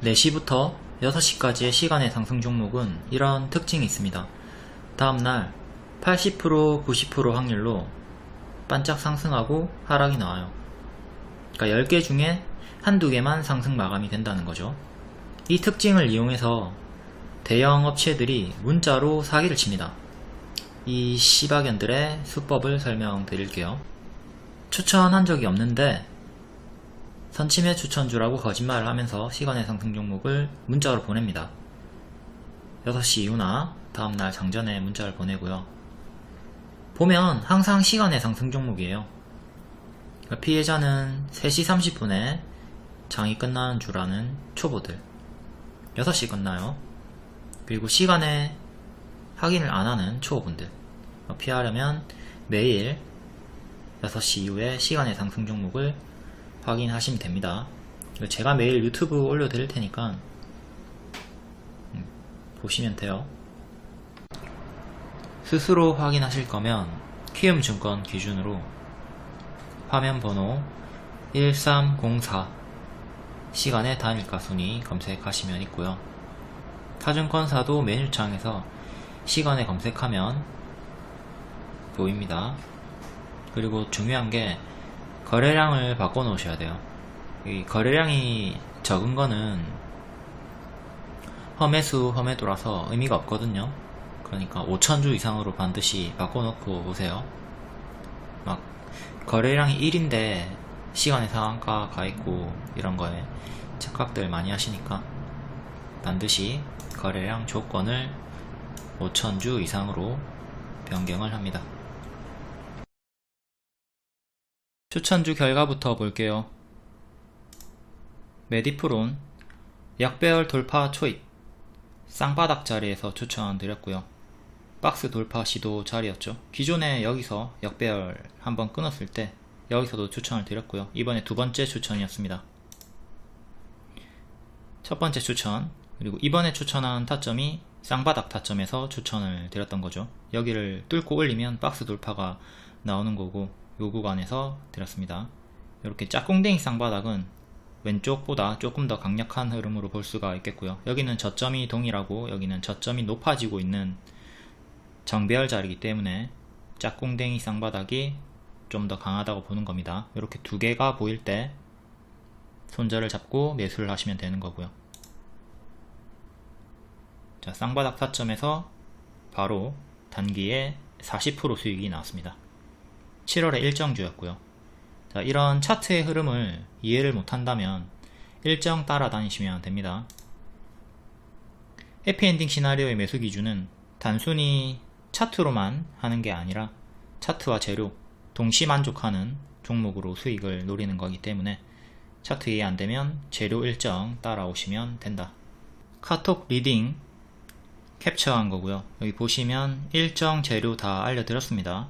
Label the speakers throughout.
Speaker 1: 4시부터 6시까지의 시간의 상승 종목은 이런 특징이 있습니다. 다음날 80%, 90% 확률로 반짝 상승하고 하락이 나와요. 그러니까 10개 중에 한두 개만 상승 마감이 된다는 거죠. 이 특징을 이용해서 대형 업체들이 문자로 사기를 칩니다. 이 씨박연들의 수법을 설명드릴게요. 추천한 적이 없는데 선침해 추천주라고 거짓말을 하면서 시간의 상승 종목을 문자로 보냅니다. 6시 이후나 다음날 장전에 문자를 보내고요. 보면 항상 시간의 상승 종목이에요. 그러니까 피해자는 3시 30분에 장이 끝나는 줄 아는 초보들, 6시 끝나요. 그리고 시간에 확인을 안 하는 초보분들, 피하려면 매일 6시 이후에 시간의 상승 종목을 확인하시면 됩니다. 제가 매일 유튜브 올려드릴 테니까 보시면 돼요. 스스로 확인하실 거면 키움증권 기준으로 화면 번호 1304 시간의 단일가 순위 검색하시면 있고요. 타증권사도 메뉴창에서 시간에 검색하면 보입니다. 그리고 중요한 게 거래량을 바꿔 놓으셔야 돼요. 이 거래량이 적은 거는 험해수 험해도라서 의미가 없거든요. 그러니까 5,000주 이상으로 반드시 바꿔 놓고 오세요. 막 거래량이 1인데 시간의 상한가 가있고 이런 거에 착각들 많이 하시니까 반드시 거래량 조건을 5,000주 이상으로 변경을 합니다. 추천주 결과부터 볼게요. 메디프론 역배열 돌파 초입 쌍바닥 자리에서 추천드렸고요. 박스 돌파 시도 자리였죠. 기존에 여기서 역배열 한번 끊었을 때 여기서도 추천을 드렸고요. 이번에 두 번째 추천이었습니다. 첫 번째 추천, 그리고 이번에 추천한 타점이 쌍바닥 타점에서 추천을 드렸던 거죠. 여기를 뚫고 올리면 박스 돌파가 나오는 거고 요 구간에서 드렸습니다. 이렇게 짝꿍댕이 쌍바닥은 왼쪽보다 조금 더 강력한 흐름으로 볼 수가 있겠고요. 여기는 저점이 동일하고 여기는 저점이 높아지고 있는 정배열 자리이기 때문에 짝꿍댕이 쌍바닥이 좀 더 강하다고 보는 겁니다. 이렇게 두 개가 보일 때 손절을 잡고 매수를 하시면 되는 거고요. 자, 쌍바닥 타점에서 바로 단기에 40% 수익이 나왔습니다. 7월에 일정주였고요. 자, 이런 차트의 흐름을 이해를 못한다면 일정 따라다니시면 됩니다. 해피엔딩 시나리오의 매수 기준은 단순히 차트로만 하는 게 아니라 차트와 재료 동시 만족하는 종목으로 수익을 노리는 거기 때문에 차트 이해 안되면 재료 일정 따라오시면 된다. 카톡 리딩 캡처한 거고요. 여기 보시면 일정 재료 다 알려드렸습니다.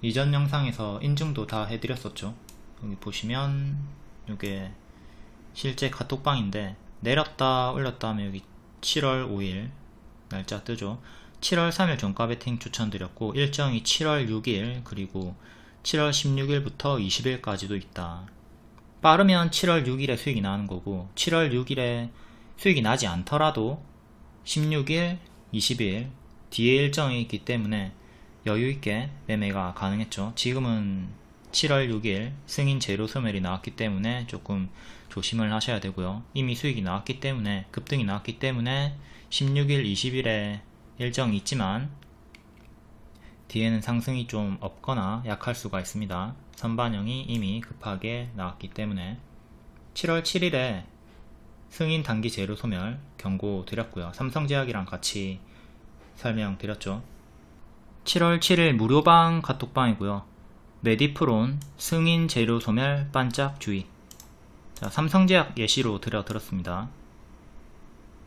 Speaker 1: 이전 영상에서 인증도 다 해드렸었죠. 여기 보시면 이게 실제 카톡방인데 내렸다 올렸다 하면 여기 7월 5일 날짜 뜨죠. 7월 3일 종가 베팅 추천드렸고 일정이 7월 6일 그리고 7월 16일부터 20일까지도 있다. 빠르면 7월 6일에 수익이 나는 거고 7월 6일에 수익이 나지 않더라도 16일, 20일 뒤에 일정이 있기 때문에 여유있게 매매가 가능했죠. 지금은 7월 6일 승인 재료 소멸이 나왔기 때문에 조금 조심을 하셔야 되고요. 이미 수익이 나왔기 때문에 급등이 나왔기 때문에 16일, 20일에 일정이 있지만 뒤에는 상승이 좀 없거나 약할 수가 있습니다. 선반영이 이미 급하게 나왔기 때문에 7월 7일에 승인 단기 재료 소멸 경고 드렸고요. 삼성제약이랑 같이 설명드렸죠. 7월 7일 무료방 카톡방이고요. 메디프론 승인 재료 소멸 반짝 주의. 자, 삼성제약 예시로 들었습니다.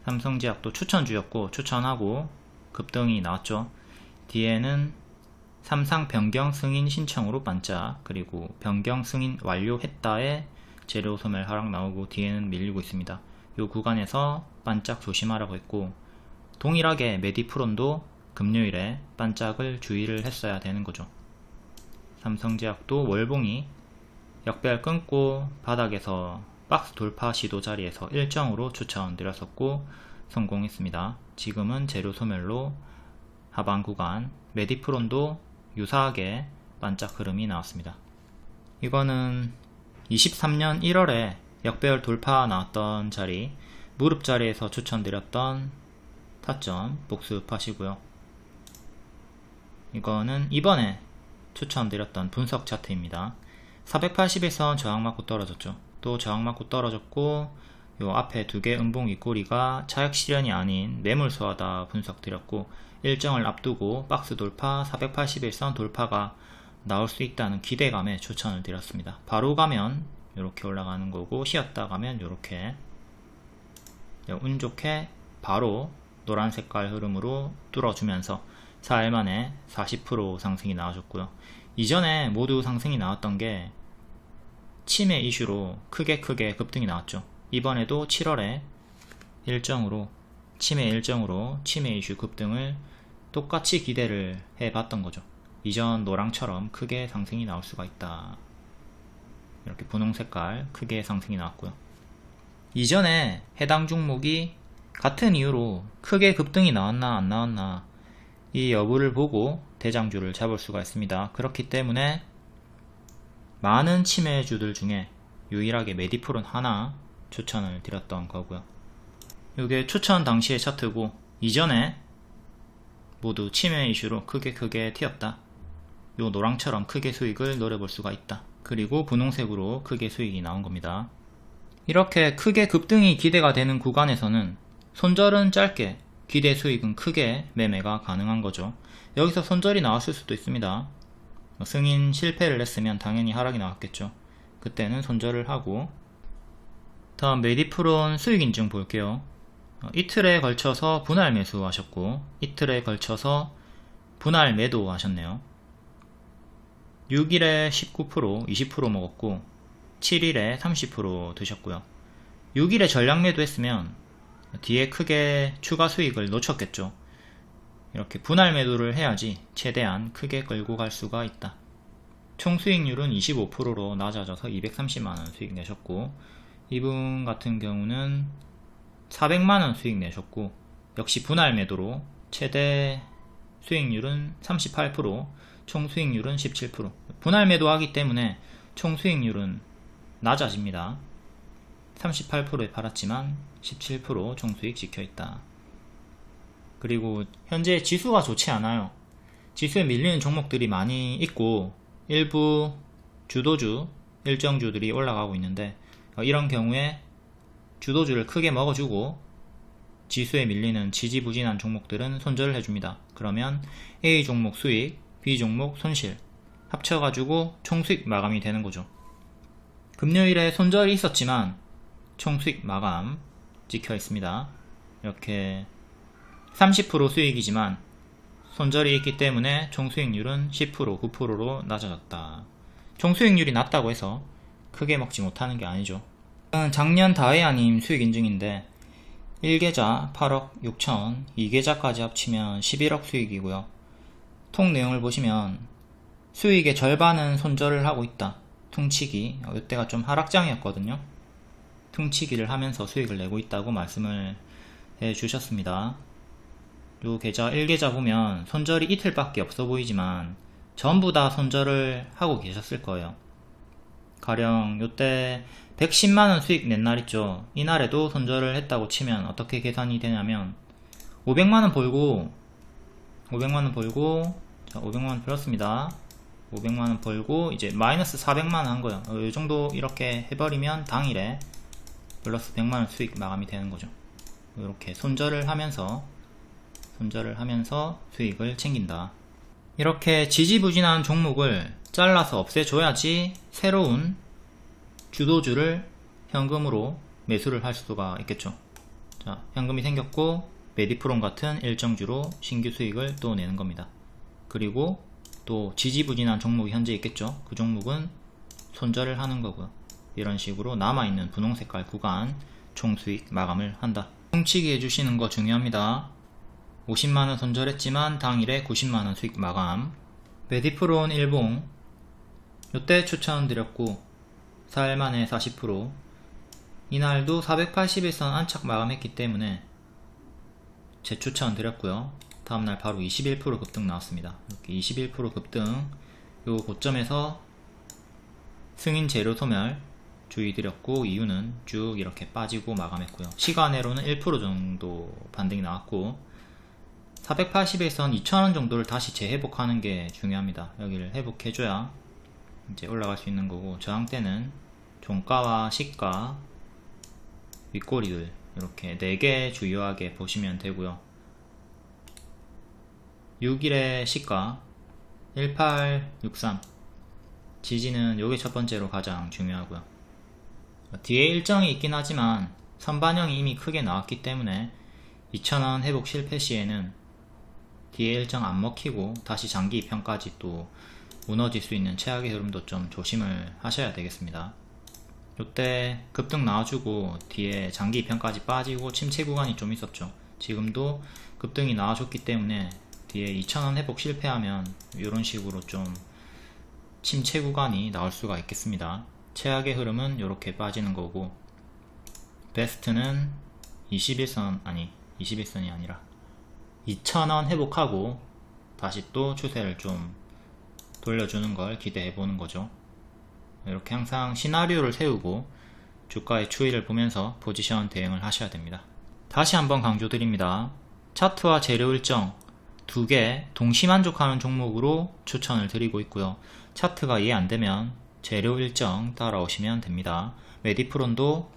Speaker 1: 삼성제약도 추천주였고 추천하고 급등이 나왔죠. 뒤에는 삼상 변경 승인 신청으로 반짝, 그리고 변경 승인 완료했다에 재료 소멸 하락 나오고 뒤에는 밀리고 있습니다. 이 구간에서 반짝 조심하라고 했고 동일하게 메디프론도 금요일에 반짝을 주의를 했어야 되는 거죠. 삼성제약도 월봉이 역배열 끊고 바닥에서 박스 돌파 시도 자리에서 일정으로 추천드렸었고 성공했습니다. 지금은 재료 소멸로 하방 구간, 메디프론도 유사하게 반짝 흐름이 나왔습니다. 이거는 23년 1월에 역배열 돌파 나왔던 자리, 무릎 자리에서 추천드렸던 타점 복습하시고요. 이거는 이번에 추천드렸던 분석 차트입니다. 481선 저항 맞고 떨어졌죠. 또 저항 맞고 떨어졌고, 요 앞에 두 개 음봉 윗꼬리가 차익 실현이 아닌 매물 소화다 분석 드렸고, 일정을 앞두고 박스 돌파 481선 돌파가 나올 수 있다는 기대감에 추천을 드렸습니다. 바로 가면 이렇게 올라가는 거고, 쉬었다 가면 이렇게 운 좋게 바로 노란 색깔 흐름으로 뚫어주면서 4일 만에 40% 상승이 나와줬고요. 이전에 모두 상승이 나왔던 게 치매 이슈로 크게 급등이 나왔죠. 이번에도 7월에 치매 일정으로 치매 이슈 급등을 똑같이 기대를 해봤던 거죠. 이전 노랑처럼 크게 상승이 나올 수가 있다. 이렇게 분홍 색깔 크게 상승이 나왔고요. 이전에 해당 종목이 같은 이유로 크게 급등이 나왔나 안 나왔나 이 여부를 보고 대장주를 잡을 수가 있습니다. 그렇기 때문에 많은 치매주들 중에 유일하게 메디프론 하나 추천을 드렸던 거고요. 이게 추천 당시의 차트고, 이전에 모두 치매 이슈로 크게 튀었다. 요 노랑처럼 크게 수익을 노려볼 수가 있다. 그리고 분홍색으로 크게 수익이 나온 겁니다. 이렇게 크게 급등이 기대가 되는 구간에서는 손절은 짧게, 기대 수익은 크게 매매가 가능한 거죠. 여기서 손절이 나왔을 수도 있습니다. 승인 실패를 했으면 당연히 하락이 나왔겠죠. 그때는 손절을 하고. 다음 메디프론 수익 인증 볼게요. 이틀에 걸쳐서 분할 매수 하셨고, 이틀에 걸쳐서 분할 매도 하셨네요. 6일에 19%, 20% 먹었고 7일에 30% 드셨고요. 6일에 전량 매도 했으면 뒤에 크게 추가 수익을 놓쳤겠죠. 이렇게 분할 매도를 해야지 최대한 크게 끌고 갈 수가 있다. 총 수익률은 25%로 낮아져서 230만원 수익 내셨고, 이분 같은 경우는 400만원 수익 내셨고, 역시 분할 매도로 최대 수익률은 38%, 총 수익률은 17%. 분할 매도하기 때문에 총 수익률은 낮아집니다. 38%에 팔았지만 17% 총 수익 지켜있다. 그리고 현재 지수가 좋지 않아요. 지수에 밀리는 종목들이 많이 있고 일부 주도주, 일정주들이 올라가고 있는데, 이런 경우에 주도주를 크게 먹어주고 지수에 밀리는 지지부진한 종목들은 손절을 해줍니다. 그러면 A 종목 수익, B 종목 손실 합쳐가지고 총수익 마감이 되는 거죠. 금요일에 손절이 있었지만 총수익 마감 찍혀 있습니다. 이렇게 30% 수익이지만 손절이 있기 때문에 총수익률은 10%, 9%로 낮아졌다. 총수익률이 낮다고 해서 크게 먹지 못하는 게 아니죠. 작년 다해아님 수익 인증인데 1계좌 8억 6천, 2계좌까지 합치면 11억 수익이고요. 통 내용을 보시면 수익의 절반은 손절을 하고 있다. 퉁치기, 이때가 좀 하락장이었거든요. 퉁치기를 하면서 수익을 내고 있다고 말씀을 해 주셨습니다. 요 계좌 1계좌 보면 손절이 이틀밖에 없어 보이지만 전부 다 손절을 하고 계셨을 거예요. 가령 요때 110만원 수익 낸 날 있죠. 이날에도 손절을 했다고 치면 어떻게 계산이 되냐면 500만원 벌고 자, 500만원 벌었습니다. 500만원 벌고 이제 마이너스 400만원 한 거예요. 요 정도 이렇게 해버리면 당일에 플러스 100만원 수익 마감이 되는 거죠. 이렇게 손절을 하면서 수익을 챙긴다. 이렇게 지지부진한 종목을 잘라서 없애줘야지 새로운 주도주를 현금으로 매수를 할 수가 있겠죠. 자, 현금이 생겼고 메디프론 같은 일정주로 신규 수익을 또 내는 겁니다. 그리고 또 지지부진한 종목이 현재 있겠죠. 그 종목은 손절을 하는 거고요. 이런 식으로 남아있는 분홍색깔 구간 총수익 마감을 한다. 훔치기 해주시는 거 중요합니다. 50만원 손절했지만 당일에 90만원 수익 마감. 메디프론 일봉 요때 추천드렸고 4일 만에 40%, 이날도 481선 안착 마감했기 때문에 재추천 드렸고요. 다음날 바로 21% 급등 나왔습니다. 이렇게 21% 급등, 요 고점에서 승인 재료 소멸 주의 드렸고, 이유는 쭉 이렇게 빠지고 마감했고요. 시간외로는 1% 정도 반등이 나왔고, 481선 2,000원 정도를 다시 재회복하는 게 중요합니다. 여기를 회복해줘야 이제 올라갈 수 있는 거고, 저항대는 종가와 시가, 윗꼬리들 이렇게 4개 주요하게 보시면 되고요. 6일의 시가 1863, 지지는 요게 첫 번째로 가장 중요하고요. 뒤에 일정이 있긴 하지만 선반영이 이미 크게 나왔기 때문에 2,000원 회복 실패 시에는 뒤에 일정 안 먹히고 다시 장기 2편까지 또 무너질 수 있는 최악의 흐름도 좀 조심을 하셔야 되겠습니다. 요때 급등 나와주고 뒤에 장기 2편까지 빠지고 침체 구간이 좀 있었죠. 지금도 급등이 나와줬기 때문에 뒤에 2,000원 회복 실패하면 이런 식으로 좀 침체 구간이 나올 수가 있겠습니다. 최악의 흐름은 이렇게 빠지는 거고, 베스트는 21선이 아니라 2,000원 회복하고 다시 또 추세를 좀 돌려주는 걸 기대해 보는 거죠. 이렇게 항상 시나리오를 세우고 주가의 추이를 보면서 포지션 대응을 하셔야 됩니다. 다시 한번 강조드립니다. 차트와 재료 일정 2개 동시 만족하는 종목으로 추천을 드리고 있고요. 차트가 이해 안되면 재료 일정 따라오시면 됩니다. 메디프론도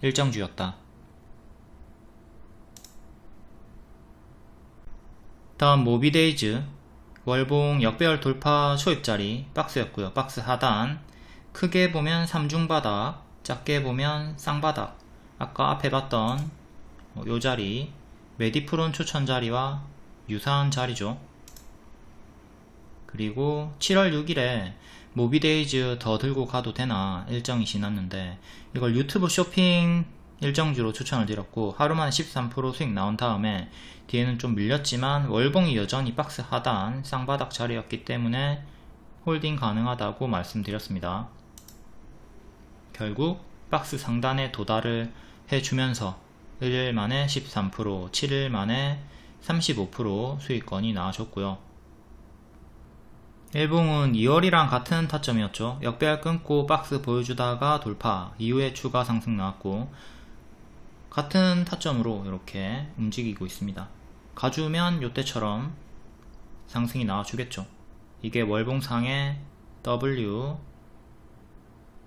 Speaker 1: 일정주였다. 다음 모비데이즈, 월봉 역배열 돌파 초입자리 박스였고요. 박스 하단 크게 보면 삼중바닥, 작게 보면 쌍바닥, 아까 앞에 봤던 요 자리 메디프론 추천 자리와 유사한 자리죠. 그리고 7월 6일에 모비데이즈 더 들고 가도 되나 일정이 지났는데, 이걸 유튜브 쇼핑 일정주로 추천을 드렸고, 하루만에 13% 수익 나온 다음에 뒤에는 좀 밀렸지만 월봉이 여전히 박스 하단 쌍바닥 자리였기 때문에 홀딩 가능하다고 말씀드렸습니다. 결국 박스 상단에 도달을 해주면서 1일 만에 13%, 7일 만에 35% 수익권이 나와줬고요. 일봉은 2월이랑 같은 타점이었죠. 역배열 끊고 박스 보여주다가 돌파 이후에 추가 상승 나왔고, 같은 타점으로 이렇게 움직이고 있습니다. 가주면 요때처럼 상승이 나와주겠죠. 이게 월봉상의 W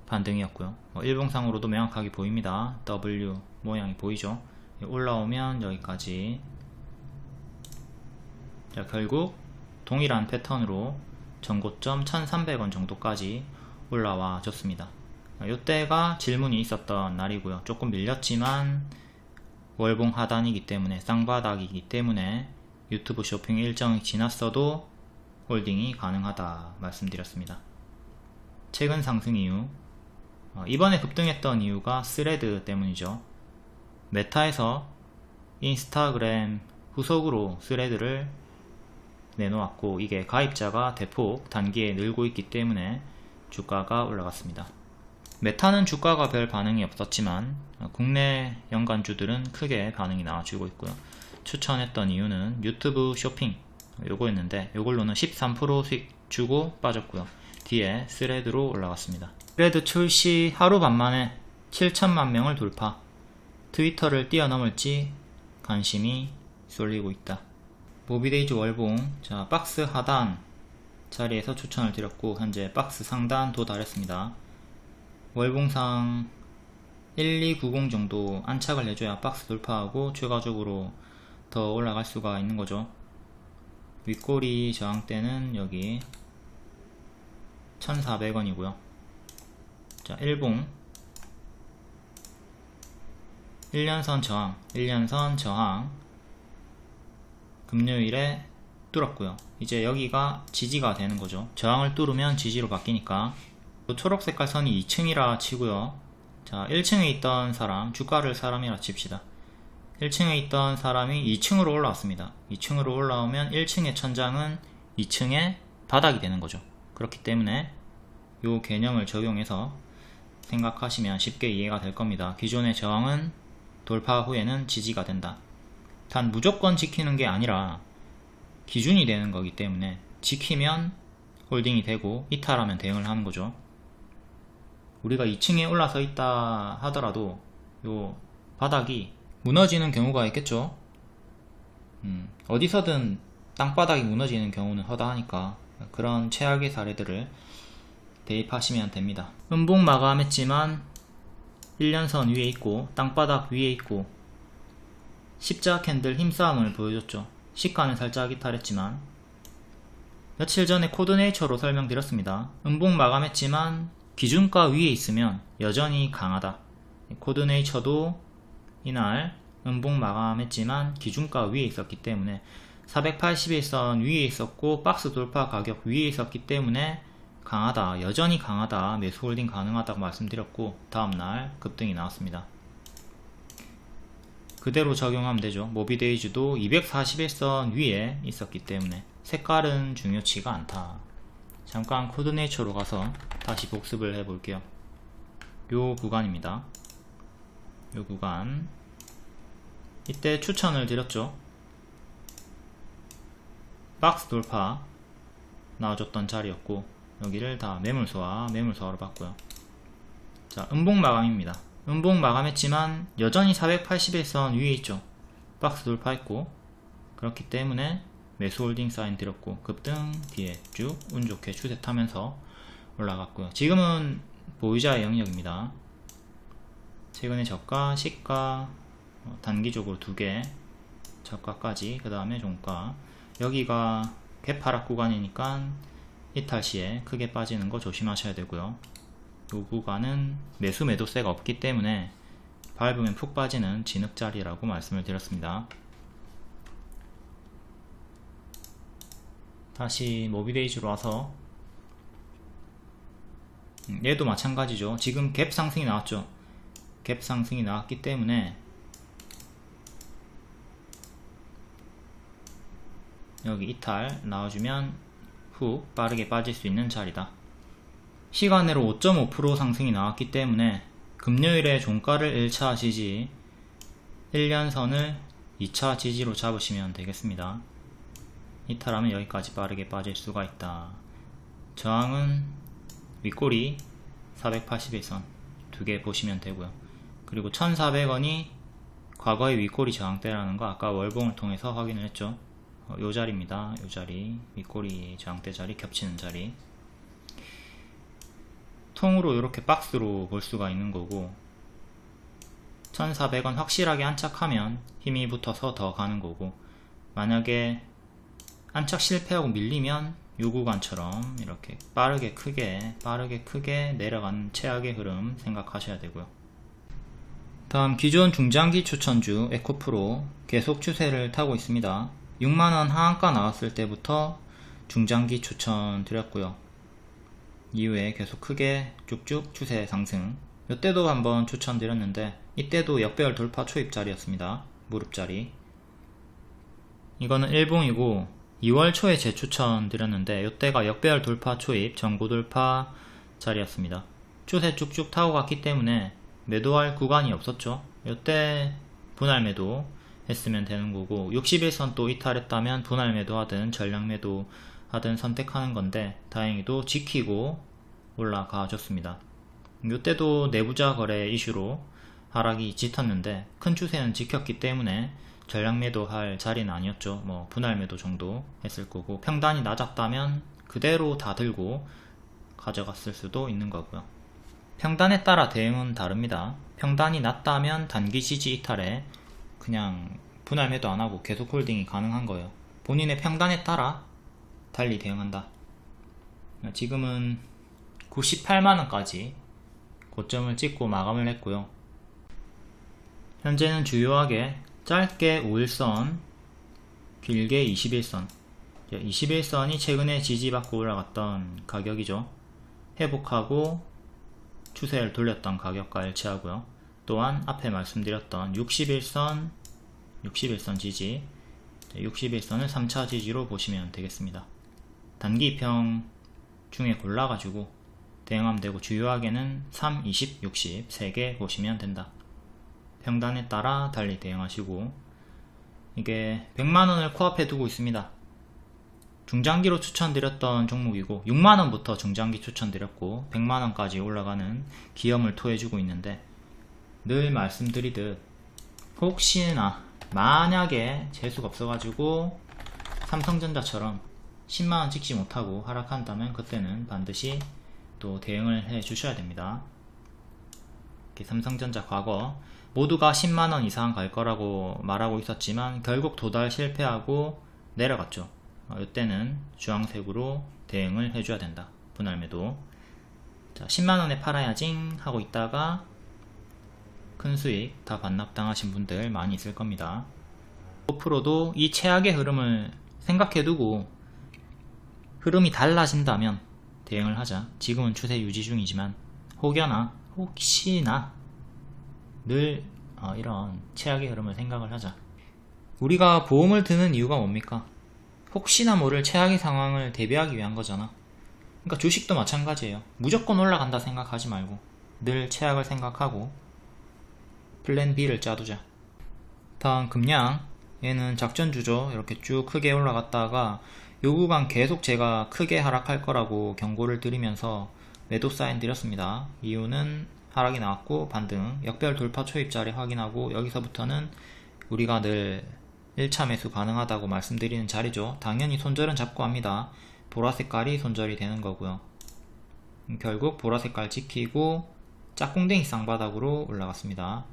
Speaker 1: 반등이었고요. 일봉상으로도 명확하게 보입니다. W 모양이 보이죠. 올라오면 여기까지. 자, 결국 동일한 패턴으로 전고점 1,300원 정도까지 올라와 줬습니다. 이때가 질문이 있었던 날이고요. 조금 밀렸지만 월봉 하단이기 때문에 쌍바닥이기 때문에 유튜브 쇼핑 일정이 지났어도 홀딩이 가능하다 말씀드렸습니다. 최근 상승 이유, 이번에 급등했던 이유가 스레드 때문이죠. 메타에서 인스타그램 후속으로 스레드를 내놓았고, 이게 가입자가 대폭 단기에 늘고 있기 때문에 주가가 올라갔습니다. 메타는 주가가 별 반응이 없었지만 국내 연간주들은 크게 반응이 나와주고 있고요. 추천했던 이유는 유튜브 쇼핑 요거였는데, 요걸로는 13% 수익 주고 빠졌고요. 뒤에 스레드로 올라갔습니다. 스레드 출시 하루 반 만에 7천만 명을 돌파, 트위터를 뛰어넘을지 관심이 쏠리고 있다. 모비데이즈 월봉, 자, 박스 하단 자리에서 추천을 드렸고 현재 박스 상단 도달했습니다. 월봉상 1290 정도 안착을 해줘야 박스 돌파하고 추가적으로 더 올라갈 수가 있는 거죠. 윗꼬리 저항대는 여기 1400원이고요 자, 일봉 1년선 저항 금요일에 뚫었고요. 이제 여기가 지지가 되는 거죠. 저항을 뚫으면 지지로 바뀌니까. 초록 색깔 선이 2층이라 치고요. 자, 1층에 있던 사람, 주가를 사람이라 칩시다. 1층에 있던 사람이 2층으로 올라왔습니다. 2층으로 올라오면 1층의 천장은 2층의 바닥이 되는 거죠. 그렇기 때문에 이 개념을 적용해서 생각하시면 쉽게 이해가 될 겁니다. 기존의 저항은 돌파 후에는 지지가 된다. 단 무조건 지키는 게 아니라 기준이 되는 거기 때문에 지키면 홀딩이 되고 이탈하면 대응을 하는 거죠. 우리가 2층에 올라서 있다 하더라도 요 바닥이 무너지는 경우가 있겠죠. 어디서든 땅바닥이 무너지는 경우는 허다하니까 그런 최악의 사례들을 대입하시면 됩니다. 음봉 마감했지만 1년선 위에 있고 땅바닥 위에 있고 십자 캔들 힘싸움을 보여줬죠. 시가는 살짝 이탈했지만 며칠 전에 코드네이처로 설명드렸습니다. 음봉 마감했지만 기준가 위에 있으면 여전히 강하다. 코드네이처도 이날 음봉 마감했지만 기준가 위에 있었기 때문에 481선 위에 있었고 박스 돌파 가격 위에 있었기 때문에 강하다, 여전히 강하다, 매수 홀딩 가능하다고 말씀드렸고 다음날 급등이 나왔습니다. 그대로 적용하면 되죠. 모비데이즈도 241선 위에 있었기 때문에 색깔은 중요치가 않다. 잠깐 코드네이처로 가서 다시 복습을 해 볼게요. 요 구간입니다. 요 구간 이때 추천을 드렸죠. 박스 돌파 나와줬던 자리였고 여기를 다 매물소화로 봤고요. 자, 음봉 마감입니다. 음봉 마감했지만 여전히 481선 위에 있죠. 박스 돌파했고 그렇기 때문에 매수 홀딩 사인 드렸고 급등 뒤에 쭉 운좋게 추세 타면서 올라갔고요. 지금은 보유자의 영역입니다. 최근에 저가, 시가 단기적으로 2개 저가까지 그 다음에 종가 여기가 개파락 구간이니까 이탈 시에 크게 빠지는 거 조심하셔야 되고요. 이 구간은 매수 매도세가 없기 때문에 밟으면 푹 빠지는 진흙자리라고 말씀을 드렸습니다. 다시 모비데이즈로 와서 얘도 마찬가지죠. 지금 갭 상승이 나왔죠. 갭 상승이 나왔기 때문에 여기 이탈 나와주면 훅 빠르게 빠질 수 있는 자리다. 시간으로 5.5% 상승이 나왔기 때문에 금요일에 종가를 1차 지지 1년선을 2차 지지로 잡으시면 되겠습니다. 이탈하면 여기까지 빠르게 빠질 수가 있다. 저항은 윗꼬리 481선 2개 보시면 되고요. 그리고 1400원이 과거의 윗꼬리 저항대라는 거 아까 월봉을 통해서 확인을 했죠. 요 자리입니다. 요 자리 윗꼬리 저항대 자리 겹치는 자리 통으로 이렇게 박스로 볼 수가 있는 거고 1400원 확실하게 안착하면 힘이 붙어서 더 가는 거고 만약에 안착 실패하고 밀리면 요 구간처럼 이렇게 빠르게 크게 내려가는 최악의 흐름 생각하셔야 되고요. 다음 기존 중장기 추천주 에코프로 계속 추세를 타고 있습니다. 6만원 하한가 나왔을 때부터 중장기 추천 드렸고요. 이후에 계속 크게 쭉쭉 추세 상승. 이때도 한번 추천 드렸는데 이때도 역배열 돌파 초입 자리였습니다. 무릎 자리. 이거는 일봉이고 2월 초에 재추천 드렸는데 이때가 역배열 돌파 초입 전고 돌파 자리였습니다. 추세 쭉쭉 타고 갔기 때문에 매도할 구간이 없었죠. 이때 분할 매도 했으면 되는 거고 61선 또 이탈했다면 분할 매도 하든 전량 매도 하든 선택하는 건데 다행히도 지키고 올라가 줬습니다. 이때도 내부자 거래 이슈로 하락이 짙었는데 큰 추세는 지켰기 때문에 전량 매도 할 자리는 아니었죠. 뭐 분할 매도 정도 했을 거고 평단이 낮았다면 그대로 다 들고 가져갔을 수도 있는 거고요. 평단에 따라 대응은 다릅니다. 평단이 낮다면 단기 지지 이탈에 그냥 분할 매도 안하고 계속 홀딩이 가능한 거예요. 본인의 평단에 따라 달리 대응한다. 지금은 98만원까지 고점을 찍고 마감을 했고요. 현재는 주요하게 짧게 5일선, 길게 21선 21선이 최근에 지지받고 올라갔던 가격이죠. 회복하고 추세를 돌렸던 가격과 일치하고요. 또한 앞에 말씀드렸던 61선 지지 61선을 3차 지지로 보시면 되겠습니다. 단기 입형 중에 골라가지고 대응하면 되고, 주요하게는 3, 20, 60 3개 보시면 된다. 평단에 따라 달리 대응하시고, 이게 100만원을 코앞에 두고 있습니다. 중장기로 추천드렸던 종목이고 6만원부터 중장기 추천드렸고 100만원까지 올라가는 기염을 토해주고 있는데, 늘 말씀드리듯 혹시나 만약에 재수가 없어가지고 삼성전자처럼 10만원 찍지 못하고 하락한다면 그때는 반드시 또 대응을 해 주셔야 됩니다. 삼성전자 과거 모두가 10만원 이상 갈 거라고 말하고 있었지만 결국 도달 실패하고 내려갔죠. 이때는 주황색으로 대응을 해줘야 된다. 분할 매도. 자, 10만원에 팔아야지 하고 있다가 큰 수익 다 반납당하신 분들 많이 있을 겁니다. 5%도 이 최악의 흐름을 생각해두고 흐름이 달라진다면 대응을 하자. 지금은 추세 유지 중이지만 혹시나 늘 이런 최악의 흐름을 생각을 하자. 우리가 보험을 드는 이유가 뭡니까? 혹시나 모를 최악의 상황을 대비하기 위한 거잖아. 그러니까 주식도 마찬가지예요. 무조건 올라간다 생각하지 말고 늘 최악을 생각하고 플랜 B를 짜두자. 다음 금양, 얘는 작전주죠. 이렇게 쭉 크게 올라갔다가 요 구간 계속 제가 크게 하락할 거라고 경고를 드리면서 매도 사인 드렸습니다. 이유는 하락이 나왔고 반등, 역별 돌파 초입 자리 확인하고 여기서부터는 우리가 늘 1차 매수 가능하다고 말씀드리는 자리죠. 당연히 손절은 잡고 합니다. 보라색깔이 손절이 되는 거고요. 결국 보라색깔 지키고 짝꿍댕이 쌍바닥으로 올라갔습니다.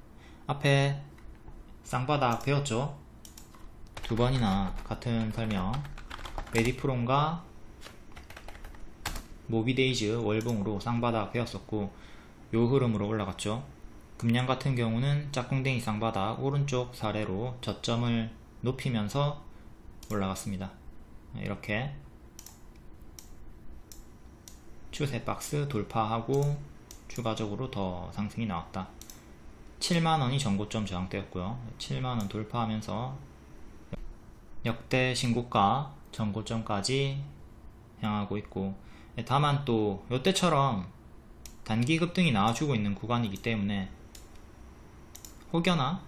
Speaker 1: 앞에 쌍바닥 배웠죠? 두 번이나 같은 설명. 메디프론과 모비데이즈 월봉으로 쌍바닥 배웠었고 요 흐름으로 올라갔죠. 금양 같은 경우는 짝꿍댕이 쌍바닥 오른쪽 사례로 저점을 높이면서 올라갔습니다. 이렇게 추세 박스 돌파하고 추가적으로 더 상승이 나왔다. 7만원이 전고점 저항대였고요. 7만원 돌파하면서 역대 신고가 전고점까지 향하고 있고, 다만 또 이때처럼 단기 급등이 나와주고 있는 구간이기 때문에 혹여나